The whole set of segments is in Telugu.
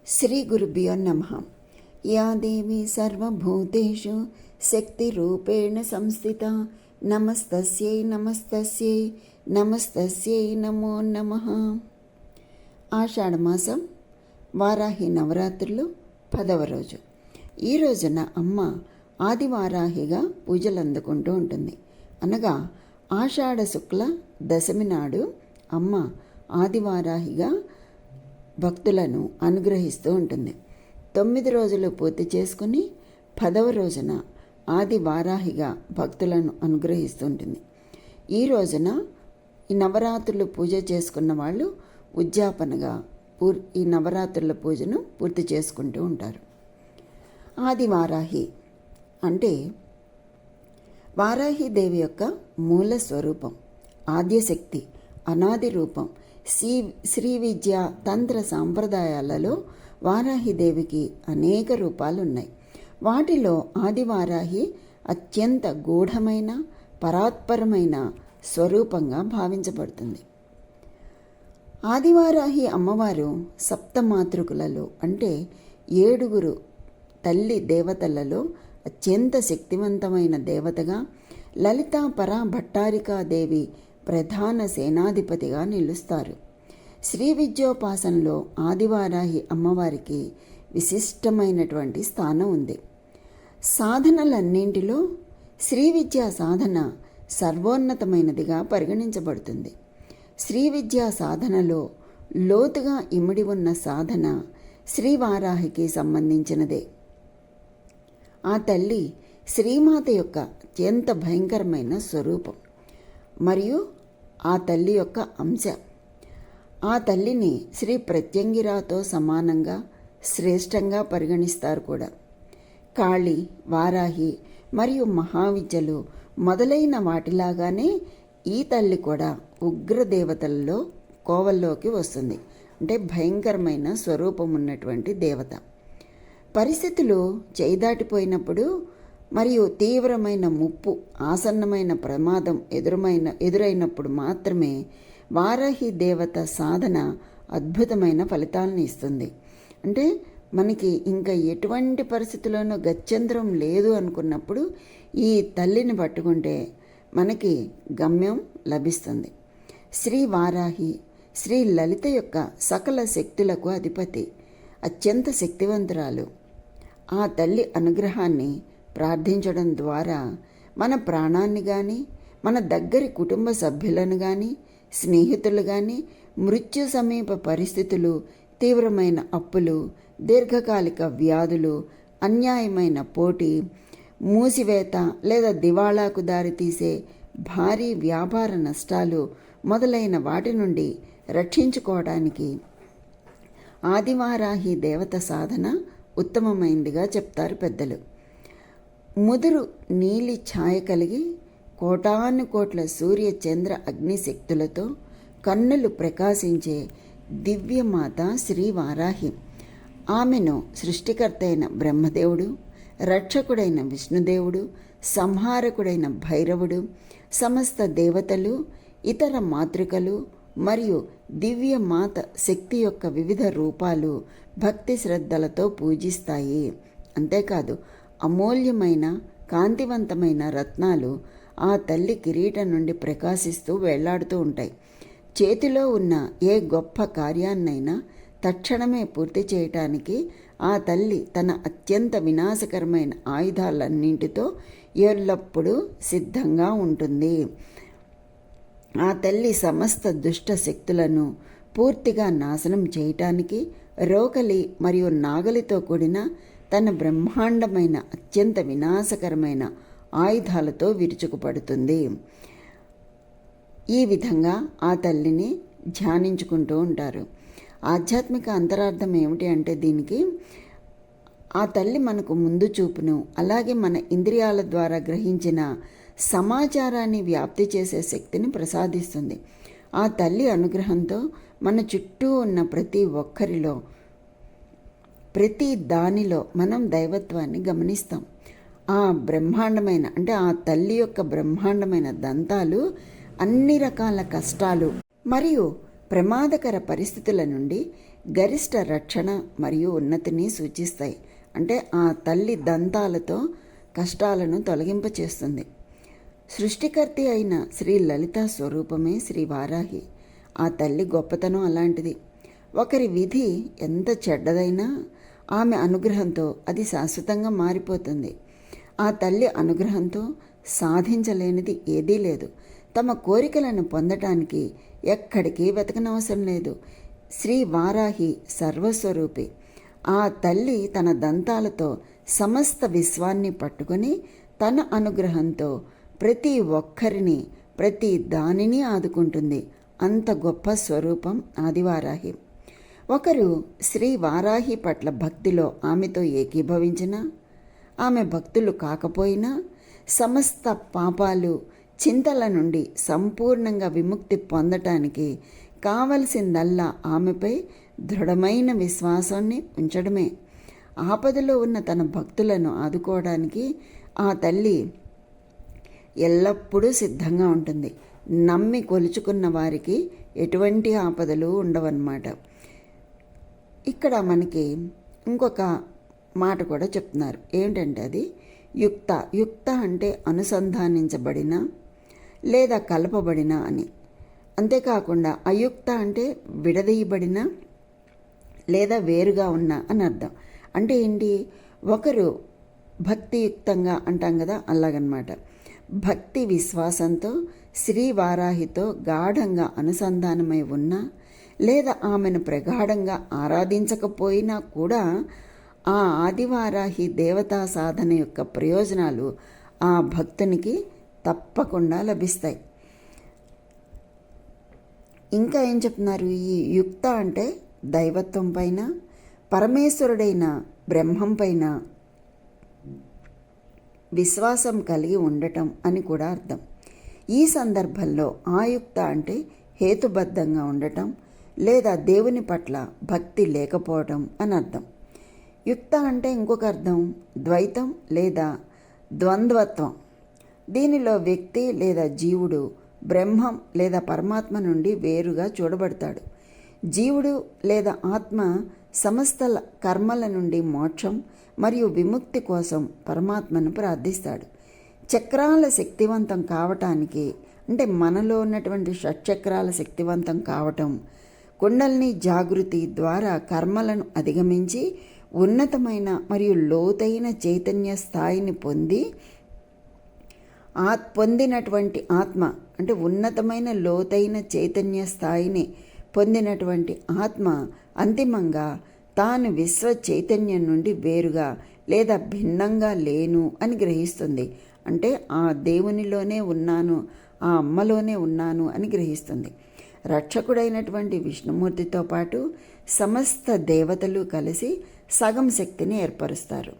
శ్రీ గురుభ్యో నమః. యా దేవి సర్వభూతేషు శక్తిరూపేణ సంస్థిత నమస్తస్యై నమస్తస్యై నమస్తస్యై నమో నమః. ఆషాఢమాసం వారాహి నవరాత్రులు 10వ రోజు. ఈ రోజున అమ్మ ఆదివారాహిగా పూజలు అందుకుంటూ ఉంటుంది. అనగా ఆషాఢ శుక్ల దశమి నాడు అమ్మ ఆదివారాహిగా భక్తులను అనుగ్రహిస్తూ ఉంటుంది. 9 రోజులు పూర్తి చేసుకుని 10వ రోజున ఆది వారాహిగా భక్తులను అనుగ్రహిస్తూ ఉంటుంది. ఈ రోజున ఈ నవరాత్రులు పూజ చేసుకున్న వాళ్ళు ఉద్యాపనగా ఈ నవరాత్రుల పూజను పూర్తి చేసుకుంటూ ఉంటారు. ఆది వారాహి అంటే వారాహిదేవి యొక్క మూల స్వరూపం, ఆద్యశక్తి, అనాది రూపం. శ్రీ విద్య తంత్ర సాంప్రదాయాలలో వారాహిదేవికి అనేక రూపాలు ఉన్నాయి. వాటిలో ఆదివారాహి అత్యంత గూఢమైన పరాత్పరమైన స్వరూపంగా భావించబడుతుంది. ఆదివారాహి అమ్మవారు సప్తమాతృకులలో అంటే 7 తల్లి దేవతలలో అత్యంత శక్తివంతమైన దేవతగా, లలితా పరా భట్టారికాదేవి ప్రధాన సేనాధిపతిగా నిలుస్తారు. శ్రీ విద్యోపాసనలో ఆదివారాహి అమ్మవారికి విశిష్టమైనటువంటి స్థానం ఉంది. సాధనలన్నింటిలో శ్రీ విద్యా సాధన సర్వోన్నతమైనదిగా పరిగణించబడుతుంది. శ్రీ విద్యా సాధనలో లోతుగా ఇమిడి ఉన్న సాధన శ్రీవారాహికి సంబంధించినదే. ఆ తల్లి శ్రీమాత యొక్క అత్యంత భయంకరమైన స్వరూపం మరియు ఆ తల్లి యొక్క అంశ. ఆ తల్లిని శ్రీ ప్రత్యంగిరాతో సమానంగా శ్రేష్టంగా పరిగణిస్తారు కూడా. కాళి, వారాహి మరియు మహావిద్యలు మొదలైన వాటిలాగానే ఈ తల్లి కూడా ఉగ్రదేవతలలో కోవల్లోకి వస్తుంది. అంటే భయంకరమైన స్వరూపం ఉన్నటువంటి దేవత. పరిస్థితులు చేయిదాటిపోయినప్పుడు మరియు తీవ్రమైన ముప్పు, ఆసన్నమైన ప్రమాదం ఎదురైనప్పుడు మాత్రమే వారాహి దేవత సాధన అద్భుతమైన ఫలితాలను ఇస్తుంది. అంటే మనకి ఇంకా ఎటువంటి పరిస్థితుల్లోనూ గత్యంతరం లేదు అనుకున్నప్పుడు ఈ తల్లిని పట్టుకుంటే మనకి గమ్యం లభిస్తుంది. శ్రీ వారాహి శ్రీ లలిత యొక్క సకల శక్తులకు అధిపతి, అత్యంత శక్తివంతురాలు. ఆ తల్లి అనుగ్రహాన్ని ప్రార్థించడం ద్వారా మన ప్రాణాన్ని కానీ, మన దగ్గరి కుటుంబ సభ్యులను కానీ, స్నేహితులు కానీ, మృత్యు సమీప పరిస్థితులు, తీవ్రమైన అప్పులు, దీర్ఘకాలిక వ్యాధులు, అన్యాయమైన పోటీ, మూసివేత లేదా దివాళాకు దారితీసే భారీ వ్యాపార నష్టాలు మొదలైన వాటి నుండి రక్షించుకోవడానికి ఆదివారాహి దేవత సాధన ఉత్తమమైందిగా చెప్తారు పెద్దలు. ముదురు నీలి ఛాయ కలిగి కోటాను కోట్ల సూర్య చంద్ర అగ్ని శక్తులతో కన్నులు ప్రకాశించే దివ్యమాత శ్రీ వారాహి. ఆమెను సృష్టికర్త అయిన బ్రహ్మదేవుడు, రక్షకుడైన విష్ణుదేవుడు, సంహారకుడైన భైరవుడు, సమస్త దేవతలు, ఇతర మాతృకలు మరియు దివ్యమాత శక్తి యొక్క వివిధ రూపాలు భక్తి శ్రద్ధలతో పూజిస్తాయి. అంతేకాదు అమూల్యమైన కాంతివంతమైన రత్నాలు ఆ తల్లి కిరీటం నుండి ప్రకాశిస్తూ వెళ్లాడుతూ ఉంటాయి. చేతిలో ఉన్న ఏ గొప్ప కార్యాన్నైనా తక్షణమే పూర్తి చేయటానికి ఆ తల్లి తన అత్యంత వినాశకరమైన ఆయుధాలన్నింటితో ఎల్లప్పుడూ సిద్ధంగా ఉంటుంది. ఆ తల్లి సమస్త దుష్ట శక్తులను పూర్తిగా నాశనం చేయటానికి రోకలి మరియు నాగలితో కూడిన తన బ్రహ్మాండమైన అత్యంత వినాశకరమైన ఆయుధాలతో విరుచుకుపడుతుంది. ఈ విధంగా ఆ తల్లిని ధ్యానించుకుంటూ ఉంటారు. ఆధ్యాత్మిక అంతరార్థం ఏమిటి అంటే దీనికి ఆ తల్లి మనకు ముందు చూపును, అలాగే మన ఇంద్రియాల ద్వారా గ్రహించిన సమాచారాన్ని వ్యాప్తి చేసే శక్తిని ప్రసాదిస్తుంది. ఆ తల్లి అనుగ్రహంతో మన చుట్టూ ఉన్న ప్రతి ఒక్కరిలో, ప్రతి దానిలో మనం దైవత్వాన్ని గమనిస్తాం. ఆ బ్రహ్మాండమైన అంటే ఆ తల్లి యొక్క బ్రహ్మాండమైన దంతాలు అన్ని రకాల కష్టాలు మరియు ప్రమాదకర పరిస్థితుల నుండి గరిష్ట రక్షణ మరియు ఉన్నతిని సూచిస్తాయి. అంటే ఆ తల్లి దంతాలతో కష్టాలను తొలగింపచేస్తుంది. సృష్టికర్త అయిన శ్రీ లలితా స్వరూపమే శ్రీ వారాహి. ఆ తల్లి గొప్పతనం అలాంటిది. ఒకరి విధి ఎంత చెడ్డదైనా ఆమె అనుగ్రహంతో అది శాశ్వతంగా మారిపోతుంది. ఆ తల్లి అనుగ్రహంతో సాధించలేనిది ఏదీ లేదు. తమ కోరికలను పొందటానికి ఎక్కడికి వెతకనవసరం లేదు. శ్రీ వారాహి సర్వస్వరూపి. ఆ తల్లి తన దంతాలతో సమస్త విశ్వాన్ని పట్టుకొని తన అనుగ్రహంతో ప్రతి ఒక్కరిని ప్రతి దానిని ఆదుకుంటుంది. అంత గొప్ప స్వరూపం ఆదివారాహి. ఒకరు శ్రీ వారాహి పట్ల భక్తిలో ఆమెతో ఏకీభవించినా, ఆమె భక్తులు కాకపోయినా సమస్త పాపాలు చింతల నుండి సంపూర్ణంగా విముక్తి పొందటానికి కావలసిందల్లా ఆమెపై దృఢమైన విశ్వాసాన్ని ఉంచడమే. ఆపదలో ఉన్న తన భక్తులను ఆదుకోవడానికి ఆ తల్లి ఎల్లప్పుడూ సిద్ధంగా ఉంటుంది. నమ్మి కొలుచుకున్న వారికి ఎటువంటి ఆపదలు ఉండవన్నమాట. ఇక్కడ మనకి ఇంకొక మాట కూడా చెప్తున్నారు. ఏంటంటే అది యుక్త. యుక్త అంటే అనుసంధానించబడిన లేదా కలపబడిన అని. అంతేకాకుండా అయుక్త అంటే విడదీయబడిన లేదా వేరుగా ఉన్న అని అర్థం. అంటే ఏంటి? ఒకరు భక్తియుక్తంగా అంటాం కదా, అలాగనమాట. భక్తి విశ్వాసంతో శ్రీ వారాహితో గాఢంగా అనుసంధానమై ఉన్నా లేదా ఆమెను ప్రగాఢంగా ఆరాధించకపోయినా కూడా ఆ ఆదివారాహి దేవతా సాధన యొక్క ప్రయోజనాలు ఆ భక్తునికి తప్పకుండా లభిస్తాయి. ఇంకా ఏం చెప్తున్నారు? ఈ యుక్త అంటే దైవత్వం పైన, పరమేశ్వరుడైన బ్రహ్మం పైన విశ్వాసం కలిగి ఉండటం అని కూడా అర్థం. ఈ సందర్భంలో ఆయుక్త అంటే హేతుబద్ధంగా ఉండటం లేదా దేవుని పట్ల భక్తి లేకపోవటం అని అర్థం. యుక్త అంటే ఇంకొక అర్థం ద్వైతం లేదా ద్వంద్వత్వం. దీనిలో వ్యక్తి లేదా జీవుడు బ్రహ్మం లేదా పరమాత్మ నుండి వేరుగా చూడబడతాడు. జీవుడు లేదా ఆత్మ సమస్త కర్మల నుండి మోక్షం మరియు విముక్తి కోసం పరమాత్మను ప్రార్థిస్తాడు. చక్రాల శక్తివంతం కావటానికి, అంటే మనలో ఉన్నటువంటి షట్చక్రాల శక్తివంతం కావటం, కుండలిని జాగృతి ద్వారా కర్మలను అధిగమించి ఉన్నతమైన మరియు లోతైన చైతన్య స్థాయిని పొందినటువంటి ఆత్మ, అంటే ఉన్నతమైన లోతైన చైతన్య స్థాయిని పొందినటువంటి ఆత్మ అంతిమంగా తాను విశ్వ చైతన్యం నుండి వేరుగా లేదా భిన్నంగా లేను అని గ్రహిస్తుంది. అంటే ఆ దేవునిలోనే ఉన్నాను, ఆ అమ్మలోనే ఉన్నాను అని గ్రహిస్తుంది. రక్షకుడైనటువంటి విష్ణుమూర్తితో పాటు సమస్త దేవతలు కలిసి సగం శక్తిని ఏర్పరుస్తారు.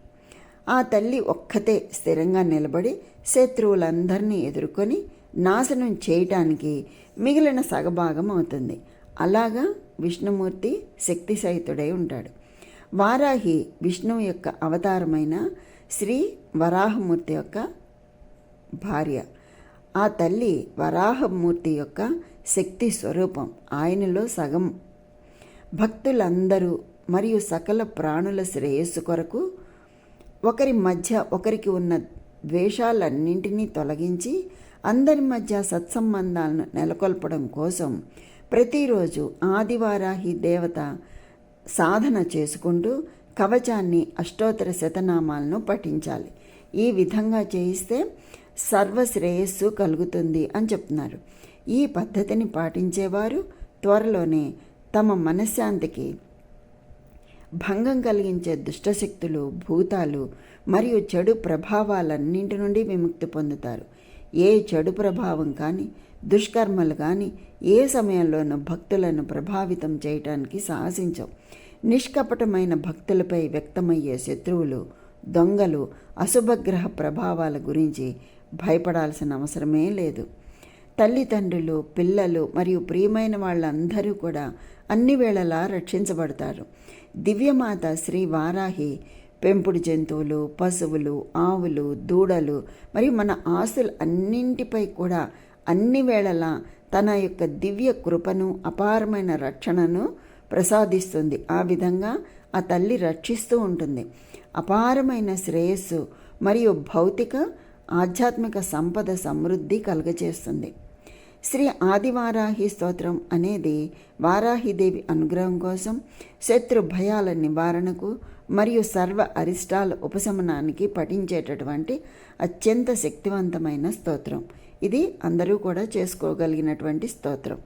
ఆ తల్లి ఒక్కతే స్థిరంగా నిలబడి శత్రువులందరినీ ఎదుర్కొని నాశనం చేయటానికి మిగిలిన సగభాగం అవుతుంది. అలాగా విష్ణుమూర్తి శక్తిసహితుడై ఉంటాడు. వారాహి విష్ణువు యొక్క అవతారమైన శ్రీ వరాహమూర్తి యొక్క భార్య. ఆ తల్లి వరాహమూర్తి యొక్క శక్తి స్వరూపం. ఆయనలో సగం. భక్తులందరూ మరియు సకల ప్రాణుల శ్రేయస్సు కొరకు ఒకరి మధ్య ఒకరికి ఉన్న ద్వేషాలన్నింటినీ తొలగించి అందరి మధ్య సత్సంబంధాలను నెలకొల్పడం కోసం ప్రతిరోజు ఆదివారాహి దేవత సాధన చేసుకుంటూ కవచాన్ని అష్టోత్తర శతనామాలను పఠించాలి. ఈ విధంగా చేయిస్తే సర్వశ్రేయస్సు కలుగుతుంది అని చెప్తున్నారు. ఈ పద్ధతిని పాటించేవారు త్వరలోనే తమ మనశ్శాంతికి భంగం కలిగించే దుష్టశక్తులు, భూతాలు మరియు చెడు ప్రభావాలన్నింటి నుండి విముక్తి పొందుతారు. ఏ చెడు ప్రభావం కానీ దుష్కర్మలు కానీ ఏ సమయంలోనూ భక్తులను ప్రభావితం చేయటానికి సాహసించవు. నిష్కపటమైన భక్తులపై వ్యక్తమయ్యే శత్రువులు, దొంగలు, అశుభగ్రహ ప్రభావాల గురించి భయపడాల్సిన అవసరమే లేదు. తల్లిదండ్రులు, పిల్లలు మరియు ప్రియమైన వాళ్ళందరూ కూడా అన్ని వేళలా రక్షించబడతారు. దివ్యమాత శ్రీ వారాహి పెంపుడు జంతువులు, పశువులు, ఆవులు, దూడలు మరియు మన ఆస్తులు అన్నింటిపై కూడా అన్ని వేళలా తన యొక్క దివ్య కృపను, అపారమైన రక్షణను ప్రసాదిస్తుంది. ఆ విధంగా ఆ తల్లి రక్షిస్తూ ఉంటుంది. అపారమైన శ్రేయస్సు మరియు భౌతిక ఆధ్యాత్మిక సంపద సమృద్ధి కలుగజేస్తుంది. శ్రీ ఆదివారాహి స్తోత్రం అనేది వారాహిదేవి అనుగ్రహం కోసం, శత్రు భయాల నివారణకు మరియు సర్వ అరిష్టాల ఉపశమనానికి పఠించేటటువంటి అత్యంత శక్తివంతమైన స్తోత్రం. ఇది అందరూ కూడా చేసుకోగలిగినటువంటి స్తోత్రం.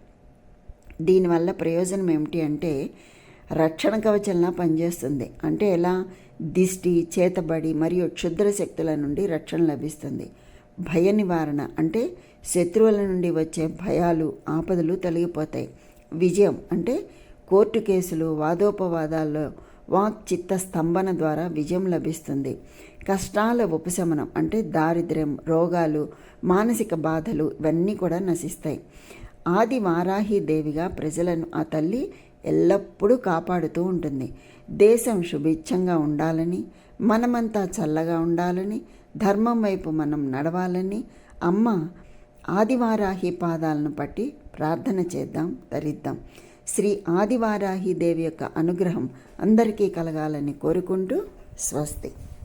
దీనివల్ల ప్రయోజనం ఏమిటి అంటే రక్షణ కవచంలా పనిచేస్తుంది. అంటే ఎలా? దిష్టి, చేతబడి మరియు క్షుద్ర శక్తుల నుండి రక్షణ లభిస్తుంది. భయ నివారణ అంటే శత్రువుల నుండి వచ్చే భయాలు, ఆపదలు తొలగిపోతాయి. విజయం అంటే కోర్టు కేసులు, వాదోపవాదాల్లో వాక్ చిత్త స్తంభన ద్వారా విజయం లభిస్తుంది. కష్టాల ఉపశమనం అంటే దారిద్ర్యం, రోగాలు, మానసిక బాధలు ఇవన్నీ కూడా నశిస్తాయి. ఆది వారాహి దేవిగా ప్రజలను ఆ తల్లి ఎల్లప్పుడూ కాపాడుతూ ఉంటుంది. దేశం శుభిచ్చంగా ఉండాలని, మనమంతా చల్లగా ఉండాలని, ధర్మం వైపు మనం నడవాలని అమ్మ ఆదివారాహి పాదాలను పట్టి ప్రార్థన చేద్దాం, ధరిద్దాం. శ్రీ ఆదివారాహి దేవి యొక్క అనుగ్రహం అందరికీ కలగాలని కోరుకుంటూ స్వస్తి.